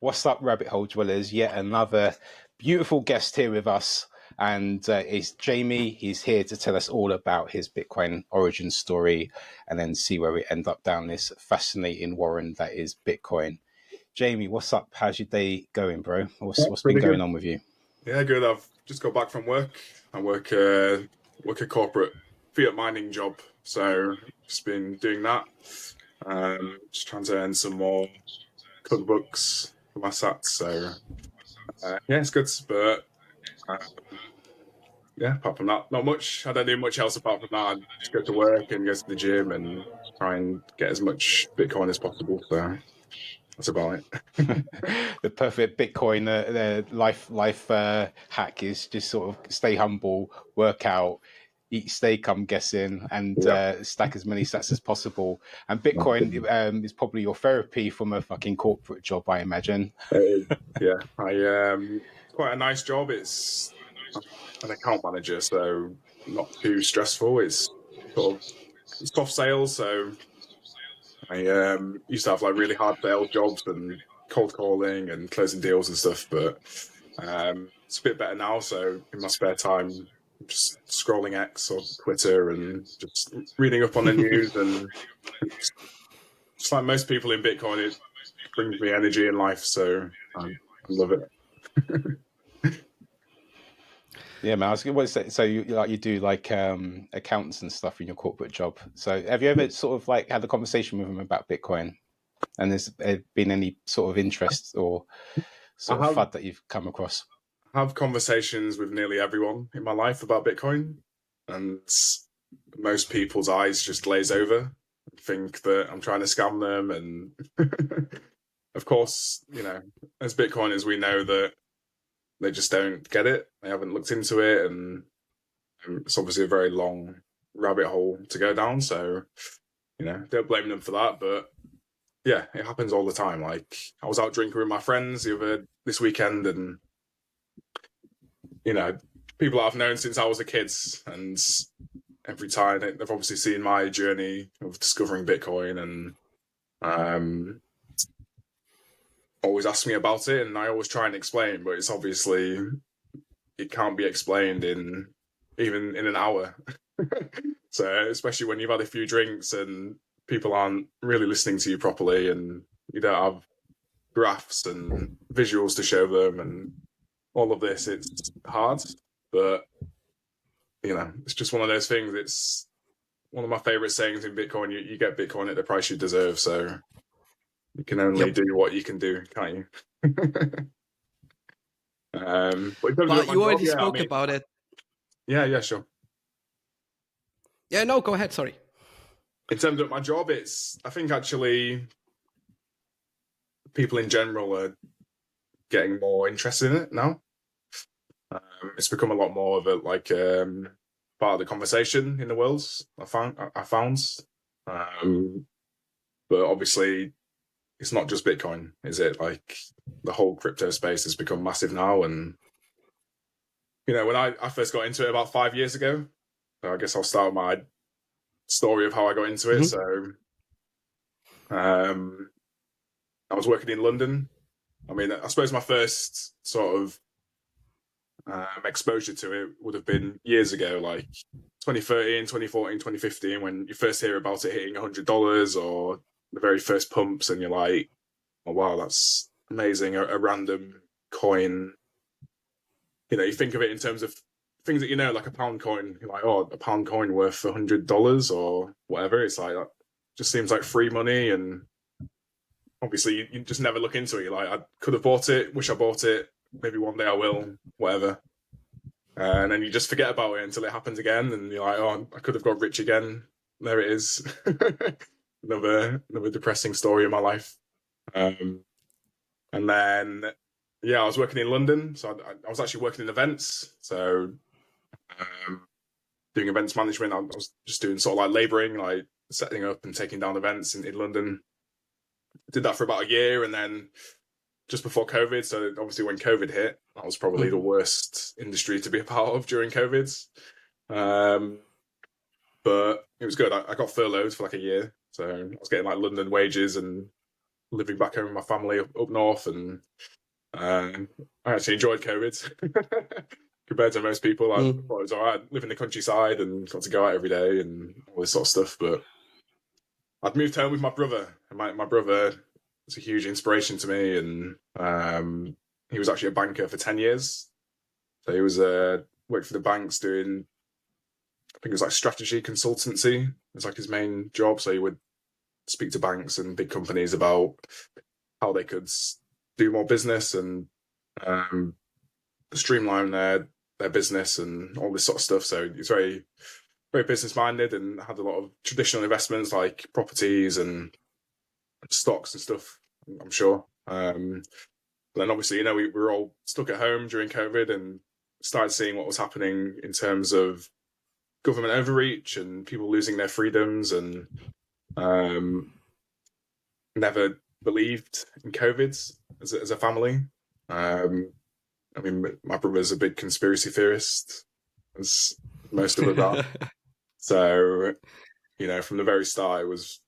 What's up, rabbit hole dwellers? Yet another beautiful guest here with us, and it's Jamie. He's here to tell us all about his Bitcoin origin story, and then see where we end up down this fascinating warren that is Bitcoin. Jamie, what's up? How's your day going, bro? What's been going on with you? Yeah, good. I've just got back from work. I work a corporate fiat mining job, so just been doing that. Just trying to earn some more cookbooks for my sats. So yeah, it's good. But yeah, apart from that, not much. I don't do much else apart from that. I just go to work and go to the gym and try and get as much Bitcoin as possible. So that's about it. The perfect Bitcoin life hack is just sort of stay humble, work out, eat steak, I'm guessing, and stack as many sats as possible. And Bitcoin is probably your therapy from a fucking corporate job, I imagine. Yeah, it's quite a nice job. It's an account manager, so not too stressful. It's sort of soft sales, so I used to have like really hard sales jobs and cold calling and closing deals and stuff, but it's a bit better now. So in my spare time, I'm just scrolling X or Twitter and just reading up on the news, and just like most people in Bitcoin, it brings me energy in life, so I love it. Yeah, man. I was going to say, so you do like accounts and stuff in your corporate job. So have you ever sort of like had a conversation with them about Bitcoin? And there's been any sort of interest or sort of FUD that you've come across? I have conversations with nearly everyone in my life about Bitcoin, and most people's eyes just glaze over and think that I'm trying to scam them. And of course, you know, as Bitcoiners, we know that they just don't get it. They haven't looked into it, and it's obviously a very long rabbit hole to go down. So, you know, don't blame them for that. But yeah, it happens all the time. Like I was out drinking with my friends this weekend, and you know, people that I've known since I was a kid, and every time they've obviously seen my journey of discovering Bitcoin, and always ask me about it, and I always try and explain, but it's obviously it can't be explained even in an hour. So especially when you've had a few drinks and people aren't really listening to you properly, and you don't have graphs and visuals to show them, and all of this, it's hard. But you know, it's just one of those things. It's one of my favorite sayings in Bitcoin: you get Bitcoin at the price you deserve. So you can only do what you can do, can't you? But you already spoke about it. Yeah, sure. Yeah, no, go ahead. Sorry. In terms of my job, I think actually people in general are getting more interested in it now. It's become a lot more of a part of the conversation in the world. I found, but obviously it's not just Bitcoin, is it? Like the whole crypto space has become massive now, and you know, when I first got into it about 5 years ago, I guess I'll start my story of how I got into it. So, I was working in London. I mean, I suppose my first sort of exposure to it would have been years ago, like 2013, 2014, 2015, when you first hear about it hitting $100 or the very first pumps, and you're like, oh wow, that's amazing, a random coin. You know, you think of it in terms of things that you know, like a pound coin. You're like, oh, a pound coin worth $100 or whatever. It's like, that just seems like free money, and obviously you just never look into it. You're like, I could have bought it, wish I bought it, maybe one day I will, whatever. And then you just forget about it until it happens again, and you're like, oh, I could have got rich again. There it is. another depressing story in my life. And then, yeah, I was working in London, so I was actually working in events. So doing events management, I was just doing sort of like labouring, like setting up and taking down events in London. Did that for about a year, and then just before COVID, so obviously when COVID hit, that was probably the worst industry to be a part of during COVID. But it was good. I got furloughed for like a year, so I was getting like London wages and living back home with my family up north, and I actually enjoyed COVID compared to most people. I thought it was all right, live in the countryside and got to go out every day and all this sort of stuff. But I'd moved home with my brother, and my brother was a huge inspiration to me, and he was actually a banker for 10 years. So he was worked for the banks doing, I think it was like strategy consultancy. It was like his main job. So he would speak to banks and big companies about how they could do more business and streamline their business and all this sort of stuff. So he's very, very business minded and had a lot of traditional investments like properties and stocks and stuff, I'm sure. Then obviously, you know, we were all stuck at home during COVID and started seeing what was happening in terms of government overreach and people losing their freedoms, and never believed in COVID as a family. I mean, my brother's a big conspiracy theorist, as most of us are. So, you know, from the very start, it was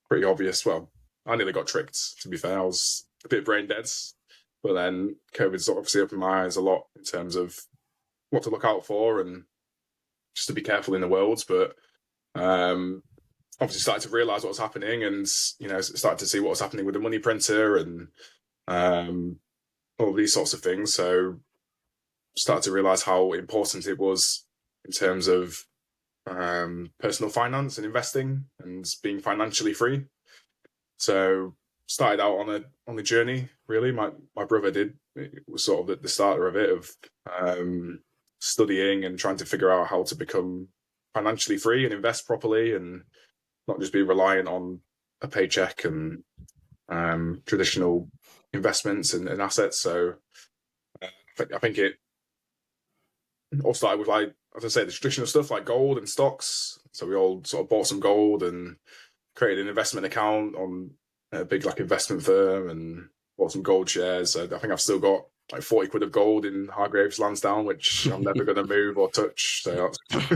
pretty obvious. Well, I nearly got tricked, to be fair. I was a bit brain dead. But then COVID's obviously opened my eyes a lot in terms of what to look out for and just to be careful in the world. But obviously started to realise what was happening, and, you know, started to see what was happening with the money printer and all these sorts of things. So started to realise how important it was in terms of personal finance and investing and being financially free. So started out on a journey, really. My brother did. It was sort of the starter of it, of studying and trying to figure out how to become financially free and invest properly and not just be reliant on a paycheck and traditional investments and assets. So I think it all started with, like, as I say, the traditional stuff like gold and stocks. So we all sort of bought some gold and created an investment account on a big investment firm and bought some gold shares. So I think I've still got like 40 quid of gold in Hargraves Lansdowne, which I'm never going to move or touch. So that's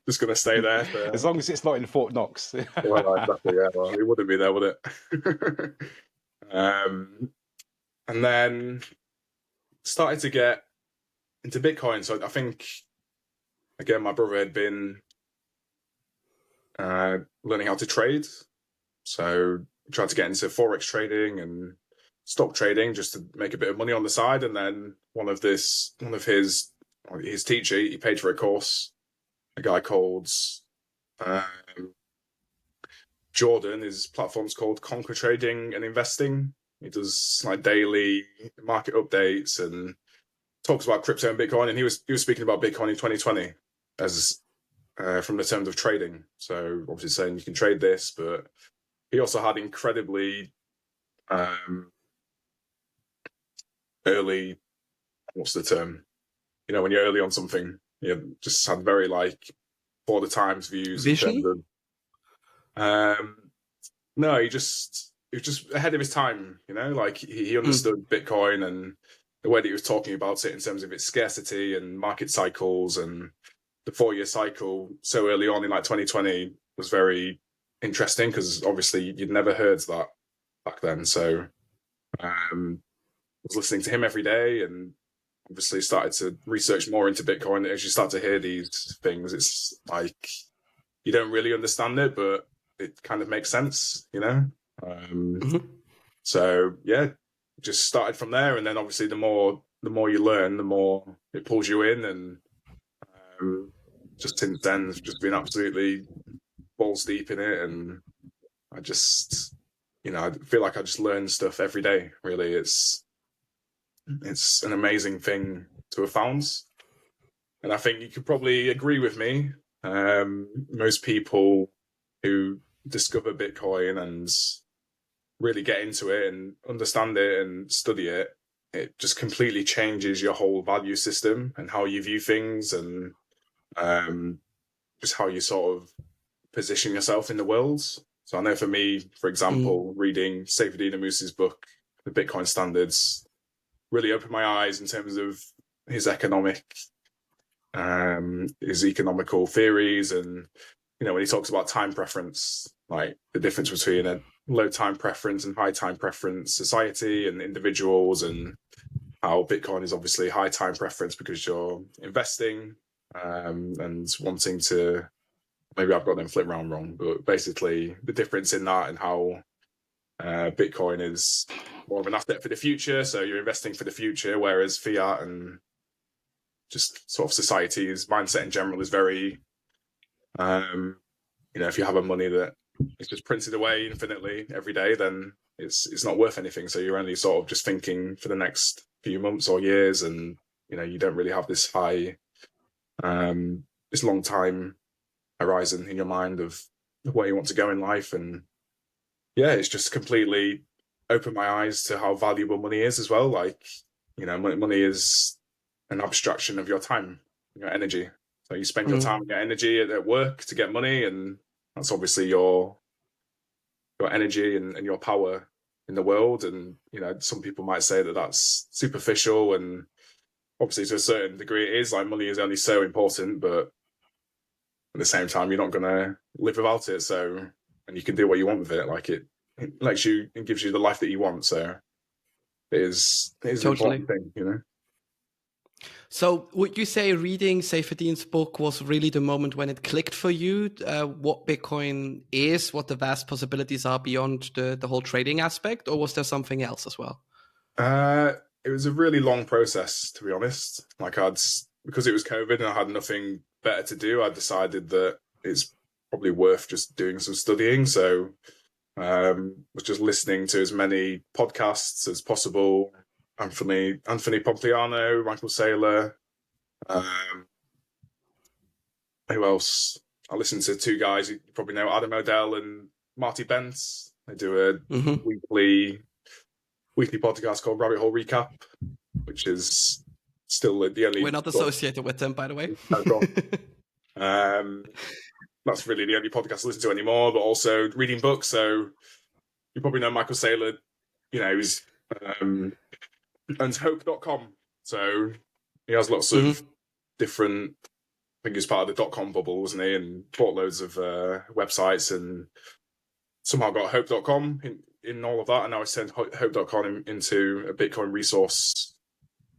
just going to stay there. As long as it's not in Fort Knox. Well, exactly, yeah. Well, it wouldn't be there, would it? And then started to get into Bitcoin. So I think, again, my brother had been learning how to trade. So tried to get into Forex trading and stock trading just to make a bit of money on the side. And then one of his teacher, he paid for a course, a guy called Jordan. His platform's called Conquer Trading and Investing. He does like daily market updates and talks about crypto and Bitcoin. And he was speaking about Bitcoin in 2020 as from the terms of trading. So obviously saying you can trade this, but he also had incredibly early, what's the term? You know, when you're early on something, you just had very for the times views. Vision? No, he was just ahead of his time, you know, like he understood Bitcoin and the way that he was talking about it in terms of its scarcity and market cycles, and the 4-year cycle so early on in 2020 was very interesting because obviously you'd never heard that back then. So I was listening to him every day and obviously started to research more into Bitcoin. As you start to hear these things, it's like you don't really understand it, but it kind of makes sense, you know? So yeah, just started from there. And then obviously the more you learn, the more it pulls you in. And just since then, it's just been absolutely balls deep in it. And I just, I feel like I just learn stuff every day, really. It's an amazing thing to have found. And I think you could probably agree with me. Most people who discover Bitcoin and really get into it and understand it and study it, it just completely changes your whole value system and how you view things, and just how you sort of position yourself in the world. So I know for me, for example, reading Saifedean Ammous's book, The Bitcoin Standards, really opened my eyes in terms of his economical theories, and when he talks about time preference, like the difference between a low time preference and high time preference society and individuals, and how Bitcoin is obviously high time preference because you're investing and wanting to, maybe I've got them flipped around wrong, but basically the difference in that and how Bitcoin is more of an asset for the future. So you're investing for the future, whereas fiat and just sort of society's mindset in general is very, if you have a money that is just printed away infinitely every day, then it's not worth anything. So you're only sort of just thinking for the next few months or years, and you don't really have this high, this long time horizon in your mind of where you want to go in life. And yeah, it's just completely opened my eyes to how valuable money is as well. Like, money is an abstraction of your time, your energy. So you spend your time and your energy at work to get money, and that's obviously your energy and your power in the world. And some people might say that that's superficial, and obviously to a certain degree it is. Like, money is only so important, but at the same time you're not going to live without it. So, and you can do what you want with it. Like, it lets you and gives you the life that you want. So it is totally an important thing, So would you say reading Saifedean's book was really the moment when it clicked for you, what Bitcoin is, what the vast possibilities are beyond the whole trading aspect, or was there something else as well? It was a really long process, to be honest. Like, because it was COVID and I had nothing better to do, I decided that it's probably worth just doing some studying. So was just listening to as many podcasts as possible. Anthony Pompliano, Michael Saylor. Who else? I listened to two guys you probably know, Adam Odell and Marty Bentz. They do a weekly podcast called Rabbit Hole Recap, which is still the only... We're not associated with them, by the way. That's really the only podcast I listen to anymore, but also reading books. So you probably know Michael Saylor. He's owns Hope.com. So he has lots of different... I think he's part of the .com bubble, wasn't he? And bought loads of websites and somehow got Hope.com in all of that. And now I sent Hope.com into a Bitcoin resource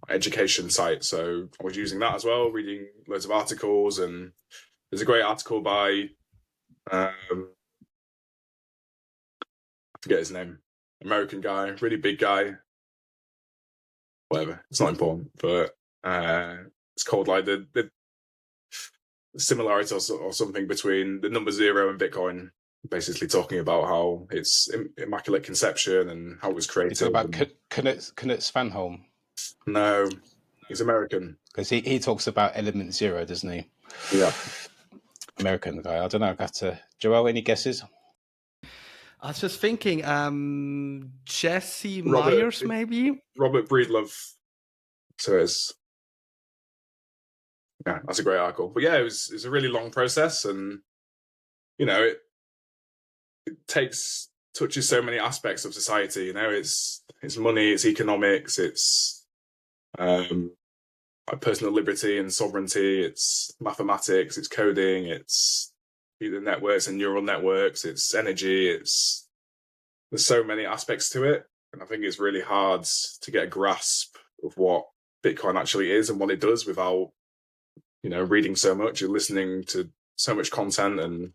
education site. So I was using that as well, reading loads of articles. And there's a great article by, I forget his name, American guy, really big guy. Whatever, it's not important. But it's called like the similarity or something between the number zero and Bitcoin, basically talking about how it's immaculate conception and how it was created. It's about Knut Svanholm. No, he's American. Because he talks about element zero, doesn't he? Yeah. American guy. I don't know. I've got to... Joel, any guesses? I was just thinking, Jesse Myers, maybe? Robert Breedlove. So it's... Yeah, that's a great article. But yeah, it was a really long process, and it touches so many aspects of society. It's money, it's economics, it's like personal liberty and sovereignty, it's mathematics, it's coding, it's either networks and neural networks, it's energy, there's so many aspects to it, and I think it's really hard to get a grasp of what Bitcoin actually is and what it does without reading so much and listening to so much content, and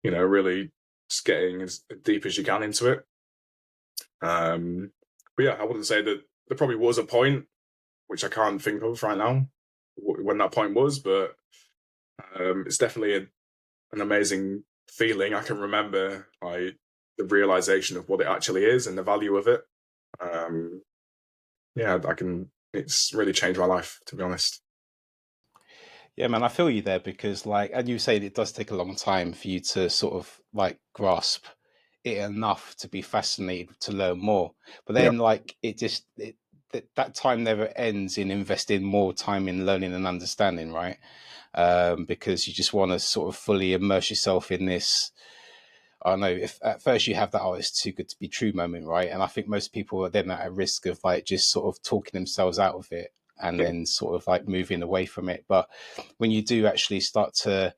really just getting as deep as you can into it. But yeah, I wouldn't say that there probably was a point, which I can't think of right now, when that point was, but it's definitely an amazing feeling. I can remember like the realization of what it actually is and the value of it. It's really changed my life, to be honest. Yeah, man, I feel you there, because like, and you say it does take a long time for you to sort of like grasp it enough to be fascinated to learn more. But then like that time never ends in investing more time in learning and understanding, right? Because you just want to sort of fully immerse yourself in this. I don't know, if at first you have that, it's too good to be true moment, right? And I think most people are then at a risk of like just sort of talking themselves out of it and then sort of like moving away from it. But when you do actually start to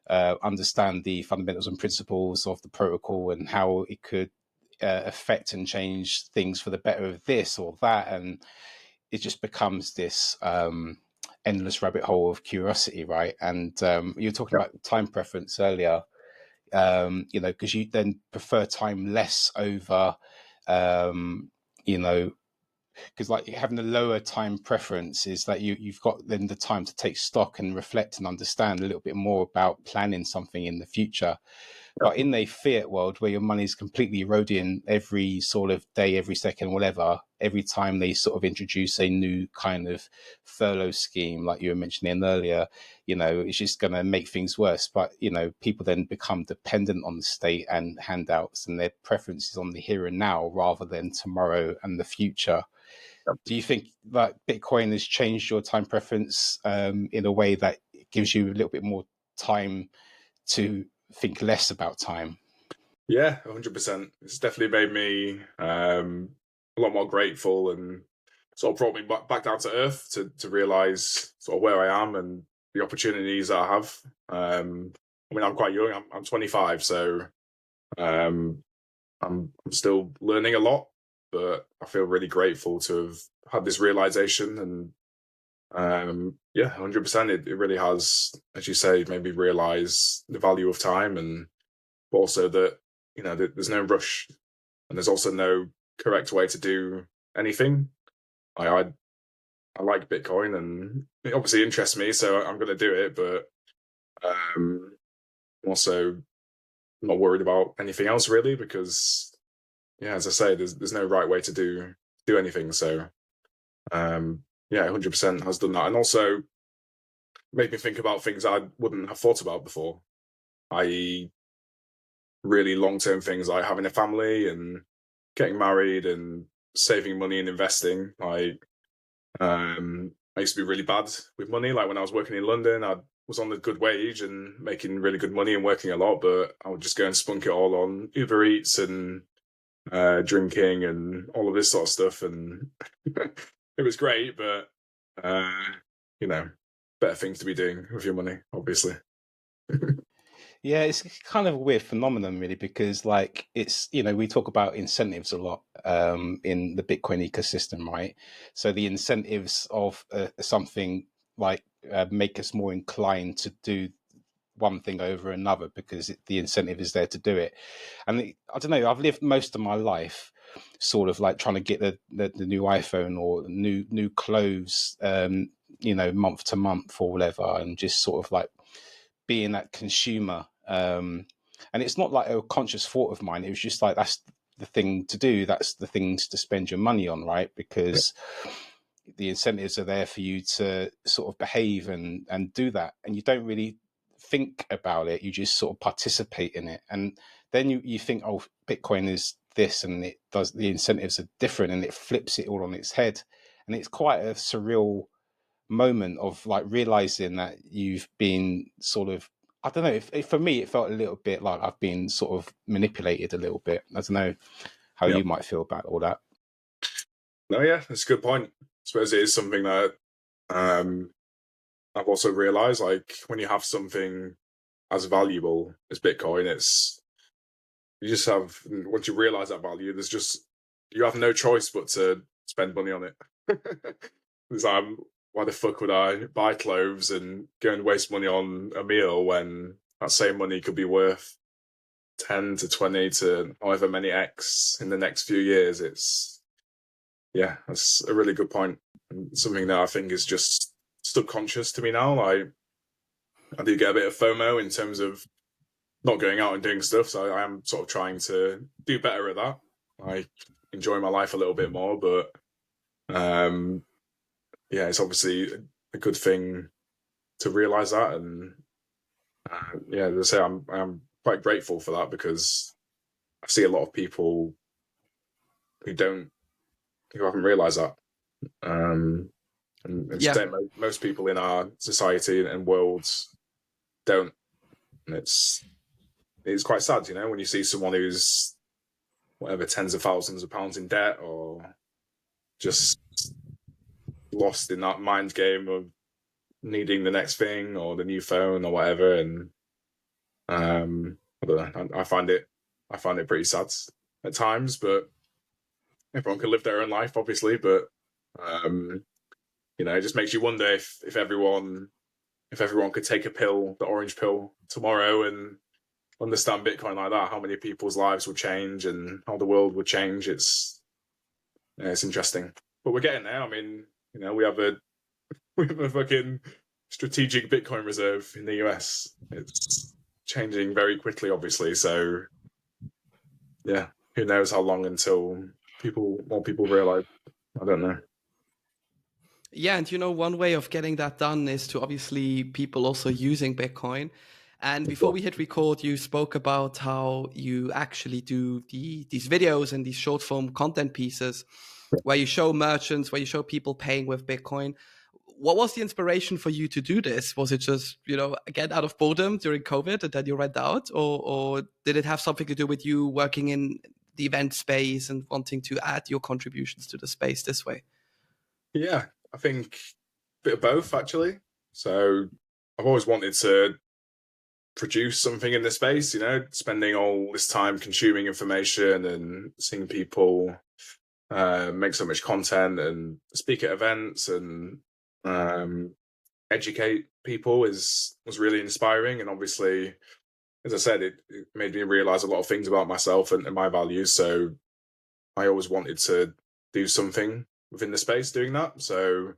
understand the fundamentals and principles of the protocol and how it could affect and change things for the better of this or that, and it just becomes this endless rabbit hole of curiosity, right? And you were talking about time preference earlier, because you then prefer time less over, because like having a lower time preference is that you've got then the time to take stock and reflect and understand a little bit more about planning something in the future. But in a fiat world where your money is completely eroding every sort of day, every second, whatever, every time they sort of introduce a new kind of furlough scheme, like you were mentioning earlier, it's just going to make things worse. But, people then become dependent on the state and handouts, and their preference is on the here and now rather than tomorrow and the future. Do you think that Bitcoin has changed your time preference in a way that gives you a little bit more time to think less about time? Yeah, 100%. It's definitely made me a lot more grateful, and sort of brought me back down to earth to realize sort of where I am and the opportunities that I have. I'm quite young. I'm 25, so I'm still learning a lot, but I feel really grateful to have had this realization. And 100%. It really has, as you say, made me realize the value of time, and also that there's no rush, and there's also no correct way to do anything. I like Bitcoin, and it obviously interests me, so I'm going to do it. But I'm also not worried about anything else really, because as I say, there's no right way to do anything. So 100% has done that, and also made me think about things I wouldn't have thought about before, i.e. really long-term things like having a family and getting married and saving money and investing. Like I used to be really bad with money. Like when I was working in London, I was on a good wage and making really good money and working a lot, but I would just go and spunk it all on Uber Eats and drinking and all of this sort of stuff. And it was great, but better things to be doing with your money, obviously. Yeah, it's kind of a weird phenomenon, really, because like it's, we talk about incentives a lot in the Bitcoin ecosystem, right? So the incentives of something like make us more inclined to do one thing over another because the incentive is there to do it. And I don't know, I've lived most of my life sort of like trying to get the new iPhone or new clothes, month to month or whatever, and just sort of like being that consumer. And it's not like a conscious thought of mine. It was just like, that's the thing to do. That's the things to spend your money on, right? Because the incentives are there for you to sort of behave and do that. And you don't really think about it. You just sort of participate in it. And then you think, oh, Bitcoin is this, and it does, the incentives are different, and it flips it all on its head. And it's quite a surreal moment of like realizing that you've been sort of, I don't know, if for me it felt a little bit like I've been sort of manipulated a little bit. I don't know how you might feel about all that. No, yeah, that's a good point. I suppose it is something that I've also realized, like when you have something as valuable as Bitcoin, you just have, once you realize that value, you have no choice but to spend money on it. Because why the fuck would I buy clothes and go and waste money on a meal when that same money could be worth 10 to 20 to however many X in the next few years? That's a really good point. And something that I think is just subconscious to me now. I do get a bit of FOMO in terms of not going out and doing stuff, so I am sort of trying to do better at that. I enjoy my life a little bit more, but it's obviously a good thing to realize that. And as I say, I'm quite grateful for that, because I see a lot of people who haven't realized that. And most people in our society and worlds don't. And it's quite sad, when you see someone who's whatever, tens of thousands of pounds in debt, or just lost in that mind game of needing the next thing or the new phone or whatever. And I don't know. I find it pretty sad at times, but everyone can live their own life, obviously. But it just makes you wonder if everyone could take a pill, the orange pill, tomorrow and understand Bitcoin like that, how many people's lives would change and how the world would change. It's interesting, but we're getting there. I mean, we have a fucking strategic Bitcoin reserve in the US. It's changing very quickly, obviously. So, yeah, who knows how long until more people realize? I don't know. Yeah, and one way of getting that done is to obviously people also using Bitcoin. And before we hit record, you spoke about how you actually do these videos and these short form content pieces where you show merchants, where you show people paying with Bitcoin. What was the inspiration for you to do this? Was it just, again, out of boredom during COVID and then you read out? Or did it have something to do with you working in the event space and wanting to add your contributions to the space this way? Yeah, I think a bit of both, actually. So I've always wanted to produce something in the space, spending all this time consuming information and seeing people make so much content and speak at events and educate people was really inspiring. And obviously, as I said, it made me realize a lot of things about myself and my values. So I always wanted to do something within the space doing that. So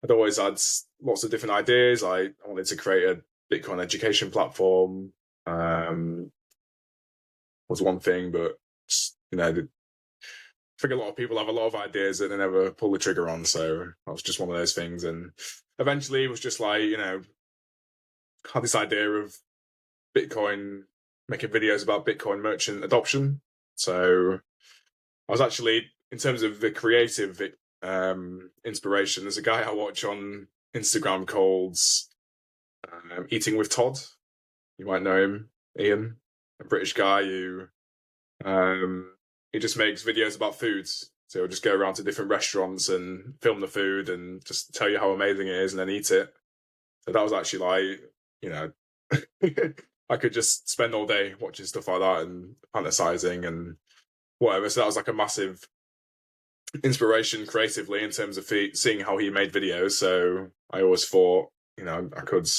I'd always had lots of different ideas. I wanted to create a Bitcoin education platform. Was one thing, but I think a lot of people have a lot of ideas that they never pull the trigger on. So that was just one of those things. And eventually it was just like, had this idea of Bitcoin, making videos about Bitcoin merchant adoption. So I was actually, in terms of the creative inspiration, there's a guy I watch on Instagram called Eating with Todd. You might know him, Ian, a British guy who he just makes videos about foods. So he'll just go around to different restaurants and film the food and just tell you how amazing it is and then eat it. So that was actually like, I could just spend all day watching stuff like that and fantasizing and whatever. So that was like a massive inspiration creatively in terms of seeing how he made videos. So I always thought, I could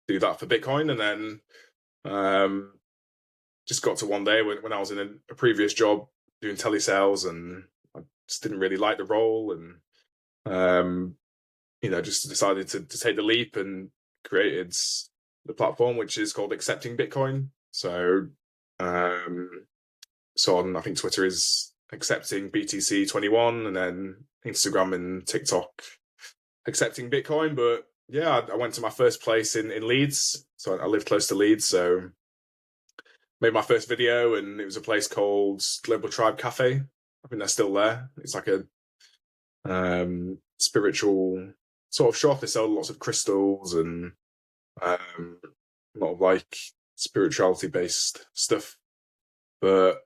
do that for Bitcoin. And then just got to one day when I was in a previous job doing telesales and I just didn't really like the role and, just decided to take the leap and created the platform, which is called Accepting Bitcoin. So, so on, I think Twitter is Accepting BTC 21 and then Instagram and TikTok Accepting Bitcoin. But yeah, I went to my first place in Leeds. So I live close to Leeds. So made my first video and it was a place called Global Tribe Cafe. I think they're still there. It's like a spiritual sort of shop. They sell lots of crystals and a lot of like spirituality based stuff. But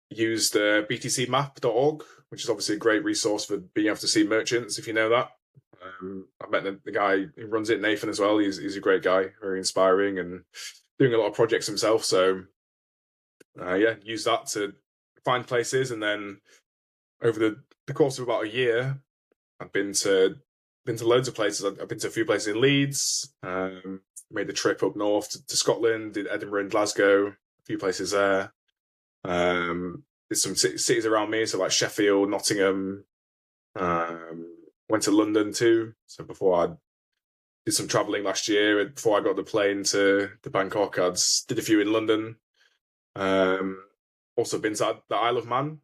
used btcmap.org, which is obviously a great resource for being able to see merchants, if you know that. I met the guy who runs it, Nathan, as well. He's a great guy, very inspiring and doing a lot of projects himself. So use that to find places. And then over the course of about a year, I've been to loads of places. I've been to a few places in Leeds, made the trip up north to Scotland, did Edinburgh and Glasgow, a few places there. Did some cities around me, so like Sheffield, Nottingham. Went to London too. So before I did some traveling last year, and before I got the plane to Bangkok, I did a few in London. Also been to the Isle of Man.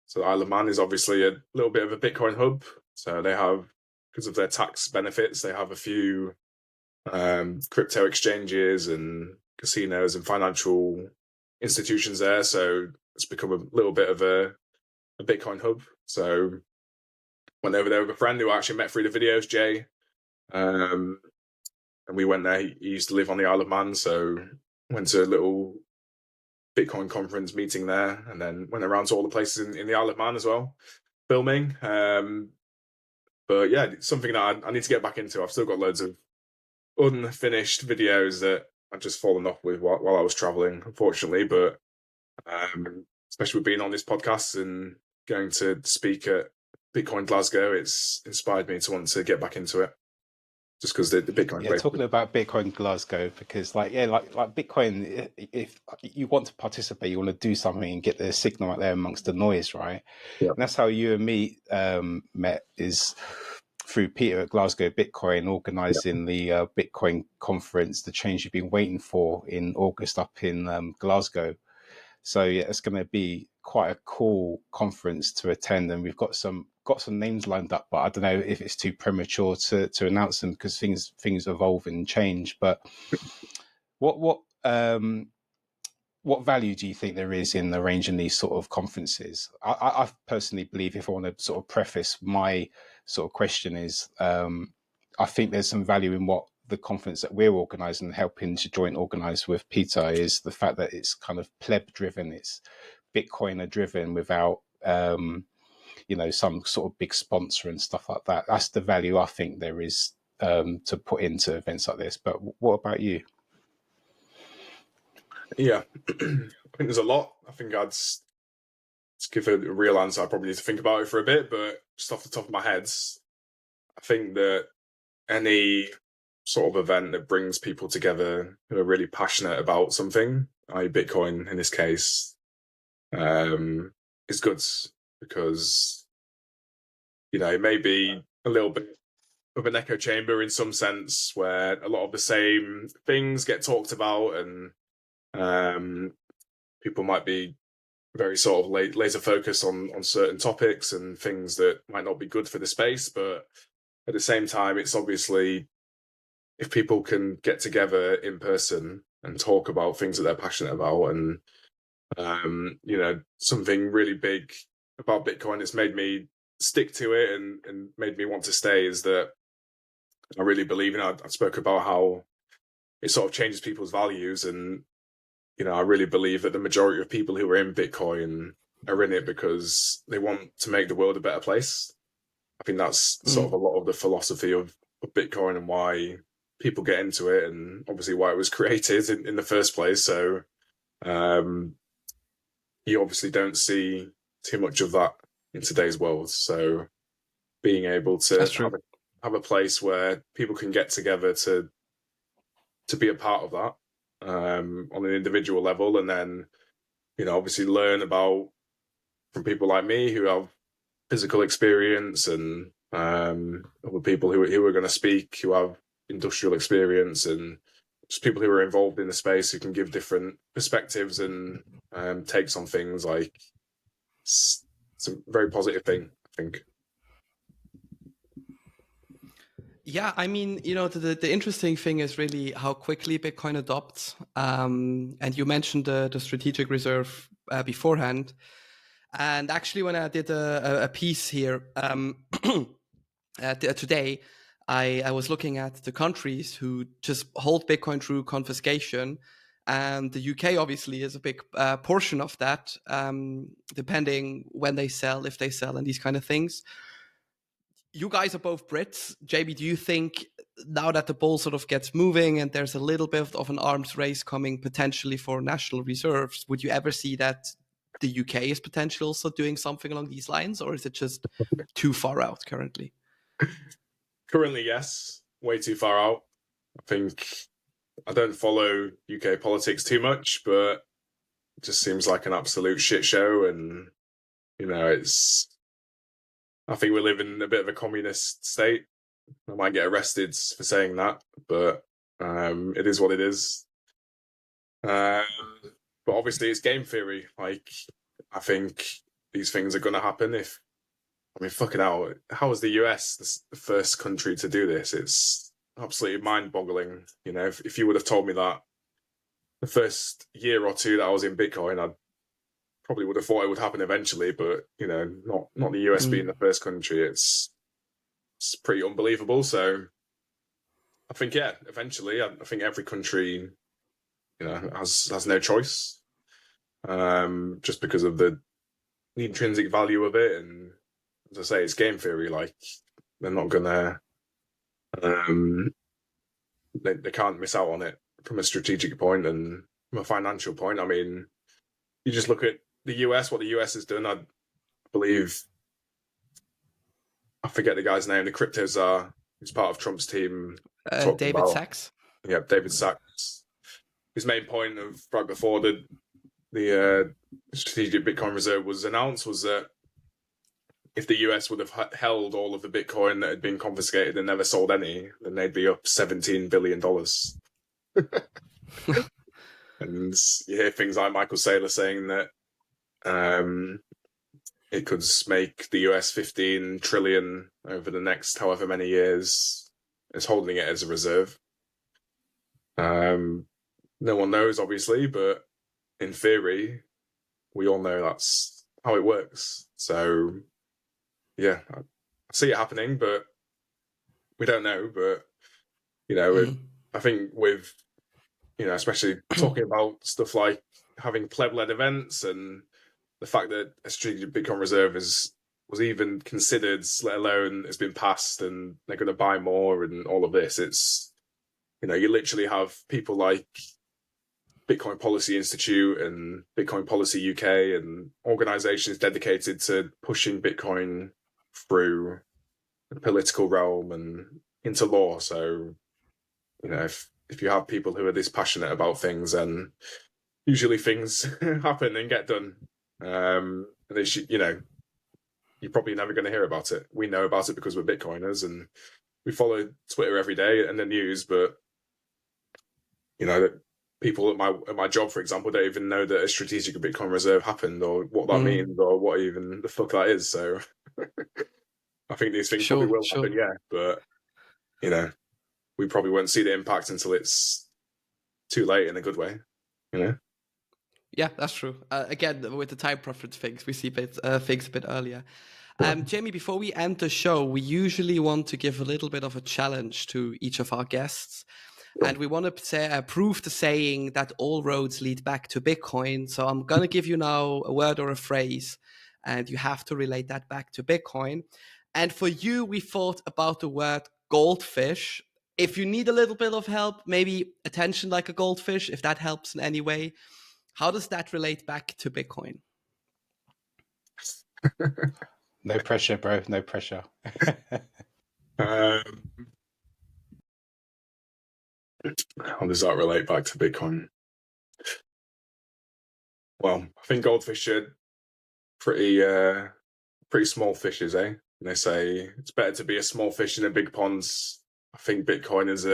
So the Isle of Man is obviously a little bit of a Bitcoin hub. So they have, because of their tax benefits, they have a few crypto exchanges and casinos and financial institutions there. So it's become a little bit of a Bitcoin hub. So went over there with a friend who I actually met through the videos, Jay. And we went there. He used to live on the Isle of Man, so went to a little Bitcoin conference meeting there, and then went around to all the places in the Isle of Man as well, filming. But yeah, it's something that I need to get back into. I've still got loads of unfinished videos that I'd just fallen off with while I was traveling, unfortunately. But especially with being on this podcast and going to speak at Bitcoin Glasgow, it's inspired me to want to get back into it. Just because the Bitcoin. Yeah, talking about Bitcoin Glasgow, because like Bitcoin, if you want to participate, you want to do something and get the signal out there amongst the noise, right? Yeah. And that's how you and me met, is through Peter at Glasgow Bitcoin, organising the Bitcoin conference, the change you've been waiting for in August up in Glasgow. So yeah, it's going to be quite a cool conference to attend, and we've got some names lined up, but I don't know if it's too premature to announce them because things evolve and change. But what value do you think there is in arranging these sort of conferences? I personally believe, if I want to sort of preface my sort of question, is I think there's some value in what the conference that we're organising and helping to joint organise with Peter, is the fact that it's kind of pleb driven, it's Bitcoiner driven, without some sort of big sponsor and stuff like that. That's the value I think there is to put into events like this. But what about you? Yeah, I think there's a lot. I think I'd give a real answer. I probably need to think about it for a bit, but just off the top of my head, I think that any sort of event that brings people together who are really passionate about something, i.e. Bitcoin in this case, is good, because it may be a little bit of an echo chamber in some sense, where a lot of the same things get talked about, and people might be very sort of laser focused on certain topics and things that might not be good for the space. But at the same time, it's obviously, if people can get together in person and talk about things that they're passionate about, and something really big about Bitcoin that's made me stick to it and made me want to stay, is that I really believe in it. I spoke about how it sort of changes people's values, and I really believe that the majority of people who are in Bitcoin are in it because they want to make the world a better place. I think that's sort of a lot of the philosophy of Bitcoin, and why people get into it, and obviously why it was created in the first place. So you obviously don't see too much of that in today's world. So being able to have a place where people can get together to be a part of that, on an individual level, and then obviously learn about from people like me who have physical experience, and other people who are going to speak who have industrial experience, and just people who are involved in the space who can give different perspectives and takes on things. Like, it's a very positive thing, I think. Yeah, I mean, the interesting thing is really how quickly Bitcoin adopts. And you mentioned the strategic reserve beforehand. And actually, when I did a piece here today, I was looking at the countries who just hold Bitcoin through confiscation. And the UK obviously is a big portion of that, depending when they sell, if they sell, and these kind of things. You guys are both Brits. Jamie, do you think now that the ball sort of gets moving and there's a little bit of an arms race coming potentially for national reserves, would you ever see that the UK is potentially also doing something along these lines, or is it just too far out currently? Currently, yes. Way too far out. I think I don't follow UK politics too much, but it just seems like an absolute shit show, and I think we live in a bit of a communist state. I might get arrested for saying that, but it is what it is. But obviously, it's game theory. Like, I think these things are going to happen. Fucking hell, how is the US the first country to do this? It's absolutely mind-boggling. If you would have told me that the first year or two that I was in Bitcoin, I probably would have thought it would happen eventually, but not the US being the first country. It's pretty unbelievable. So I think, yeah, eventually, I think every country has no choice, just because of the intrinsic value of it. And as I say, it's game theory. Like, they're not gonna they can't miss out on it from a strategic point and from a financial point. I mean, you just look at the US, what the US has done. I believe, I forget the guy's name, the crypto czar, who's part of Trump's team. David Sachs. Yeah, David Sachs. His main point of right before the strategic Bitcoin reserve was announced was that if the US would have held all of the Bitcoin that had been confiscated and never sold any, then they'd be up $17 billion. And you hear things like Michael Saylor saying that it could make the US 15 trillion over the next however many years. It's holding it as a reserve. No one knows, obviously, but in theory, we all know that's how it works. So, yeah, I see it happening, but we don't know. But, you know, I think with, you know, especially talking about stuff like having pleb-led events and the fact that a strategic Bitcoin reserve was even considered, let alone has been passed and they're going to buy more and all of this, it's, you know, you literally have people like Bitcoin Policy Institute and Bitcoin Policy UK and organizations dedicated to pushing Bitcoin through the political realm and into law. So, you know, if you have people who are this passionate about things, then usually things happen and get done. And they should, you know, you're probably never going to hear about it. We know about it because we're Bitcoiners and we follow Twitter every day and the news, but, you know, people at my job, for example, don't even know that a strategic Bitcoin reserve happened or what that means or what even the fuck that is. So I think these things probably will happen, yeah. But, you know, we probably won't see the impact until it's too late in a good way, you know? Yeah, that's true. Again, with the time preference things, we see things a bit earlier. Jamie, before we end the show, we usually want to give a little bit of a challenge to each of our guests. And we want to prove the saying that all roads lead back to Bitcoin. So I'm going to give you now a word or a phrase, and you have to relate that back to Bitcoin. And for you, we thought about the word goldfish. If you need a little bit of help, maybe attention like a goldfish, if that helps in any way. How does that relate back to Bitcoin? No pressure, bro. No pressure. How does that relate back to Bitcoin? Well, I think goldfish are pretty small fishes, eh? And they say it's better to be a small fish in a big pond. I think Bitcoin is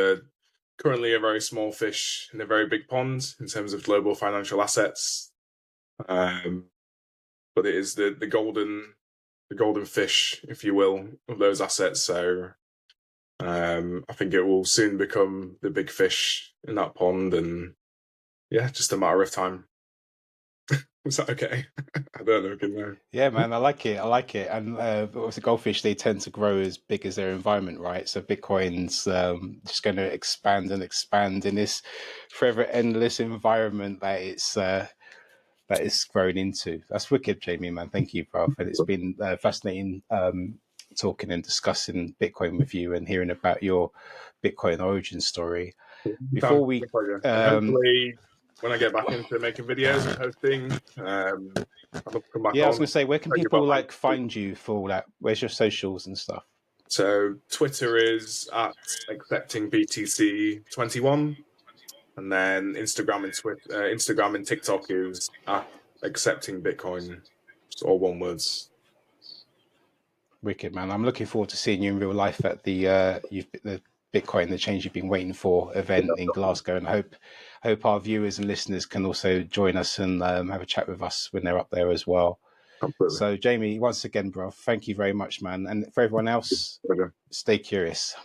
currently a very small fish in a very big pond in terms of global financial assets. But it is the golden fish, if you will, of those assets. So I think it will soon become the big fish in that pond, and yeah, just a matter of time. Is that okay? I don't know. Can I? Yeah, man, I like it. And with the goldfish, they tend to grow as big as their environment, right? So Bitcoin's just going to expand and expand in this forever endless environment that it's grown into. That's wicked, Jamie, man. Thank you, bro. And it's been fascinating talking and discussing Bitcoin with you and hearing about your Bitcoin origin story. Before we, hopefully, when I get back into making videos and hosting, I'll come back. Yeah, I was going to say, where can people find you for all that? Where's your socials and stuff? So Twitter is at acceptingbtc21, and then Instagram and TikTok is at acceptingbitcoin. It's all one words. Wicked, man. I'm looking forward to seeing you in real life at the Bitcoin, the change you've been waiting for event in Glasgow, and I hope our viewers and listeners can also join us and have a chat with us when they're up there as well. Absolutely. So, Jamie, once again, bro, thank you very much, man. And for everyone else, stay curious.